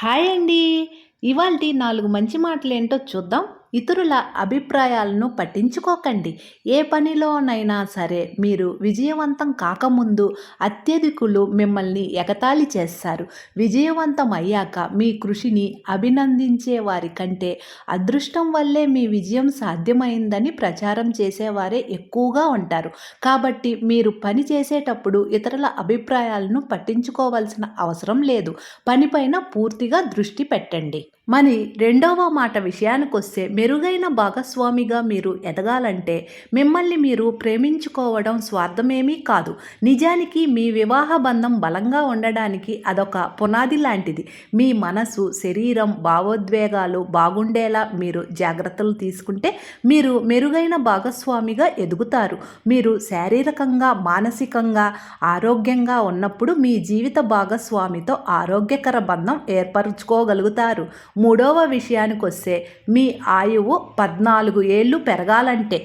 Hi అండి. ఇవాల్టి 4 మంచి మాటలేంటో చూద్దాం. ఇతరుల అభిప్రాయాలను పట్టించుకోకండి. ఏ పనిలోనైనా సరే మీరు విజయవంతం కాకముందు అత్యధికులు మిమ్మల్ని ఎగతాళి చేస్తారు. విజయవంతం అయ్యాక మీ కృషిని అభినందించే వారి కంటే అదృష్టం వల్లే మీ విజయం సాధ్యమైందని ప్రచారం చేసేవారే ఎక్కువగా ఉంటారు. కాబట్టి మీరు పని చేసేటప్పుడు ఇతరుల అభిప్రాయాలను పట్టించుకోవాల్సిన అవసరం లేదు. పనిపైన పూర్తిగా దృష్టి పెట్టండి. మరి రెండవ మాట విషయానికొస్తే మెరుగైన భాగస్వామిగా మీరు ఎదగాలంటే మిమ్మల్ని మీరు ప్రేమించుకోవడం స్వార్థమేమీ కాదు. నిజానికి మీ వివాహ బంధం బలంగా ఉండడానికి అదొక పునాది లాంటిది. మీ మనసు, శరీరం, భావోద్వేగాలు బాగుండేలా మీరు జాగ్రత్తలు తీసుకుంటే మీరు మెరుగైన భాగస్వామిగా ఎదుగుతారు. మీరు శారీరకంగా, మానసికంగా ఆరోగ్యంగా ఉన్నప్పుడు మీ జీవిత భాగస్వామితో ఆరోగ్యకర బంధం ఏర్పరచుకోగలుగుతారు. మూడవ విషయానికొస్తే మీ ఆయువు 14 ఏళ్ళు పెరగాలంటే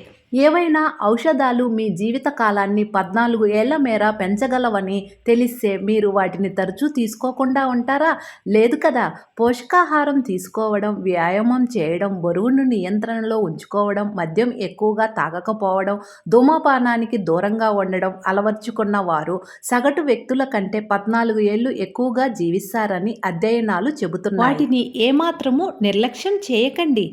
ఏవైనా ఔషధాలు మీ జీవిత కాలాన్ని 14 ఏళ్ల మేర పెంచగలవని తెలిస్తే మీరు వాటిని తరచూ తీసుకోకుండా ఉంటారా? లేదు కదా. పోషకాహారం తీసుకోవడం, వ్యాయామం చేయడం, బరువును నియంత్రణలో ఉంచుకోవడం, మద్యం ఎక్కువగా తాగకపోవడం, ధూమపానానికి దూరంగా ఉండడం అలవర్చుకున్న వారు సగటు వ్యక్తుల కంటే 14 ఏళ్లు ఎక్కువగా జీవిస్తారని అధ్యయనాలు చెబుతున్నాయి. వాటిని ఏమాత్రము నిర్లక్ష్యం చేయకండి.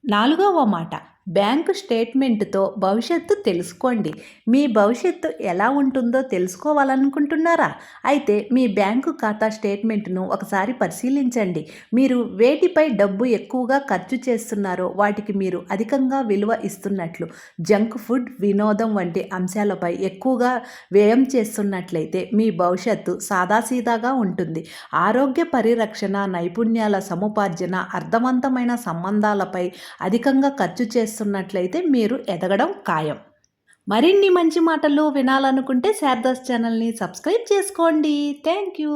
4వ మాట, బ్యాంకు స్టేట్మెంటుతో భవిష్యత్తు తెలుసుకోండి. మీ భవిష్యత్తు ఎలా ఉంటుందో తెలుసుకోవాలనుకుంటున్నారా? అయితే మీ బ్యాంకు ఖాతా స్టేట్మెంట్ను ఒకసారి పరిశీలించండి. మీరు వేటిపై డబ్బు ఎక్కువగా ఖర్చు చేస్తున్నారో వాటికి మీరు అధికంగా విలువ ఇస్తున్నట్లు, జంక్ ఫుడ్, వినోదం వంటి అంశాలపై ఎక్కువగా వ్యయం చేస్తున్నట్లయితే మీ భవిష్యత్తు సాదాసీదాగా ఉంటుంది. ఆరోగ్య పరిరక్షణ, నైపుణ్యాల సముపార్జన, అర్థవంతమైన సంబంధాలపై అధికంగా ఖర్చు చేస్తున్నట్లయితే మీరు ఎదగడం ఖాయం. మరిన్ని మంచి మాటలు వినాలనుకుంటే శారదాస్ ఛానల్ని సబ్స్క్రైబ్ చేసుకోండి. Thank you.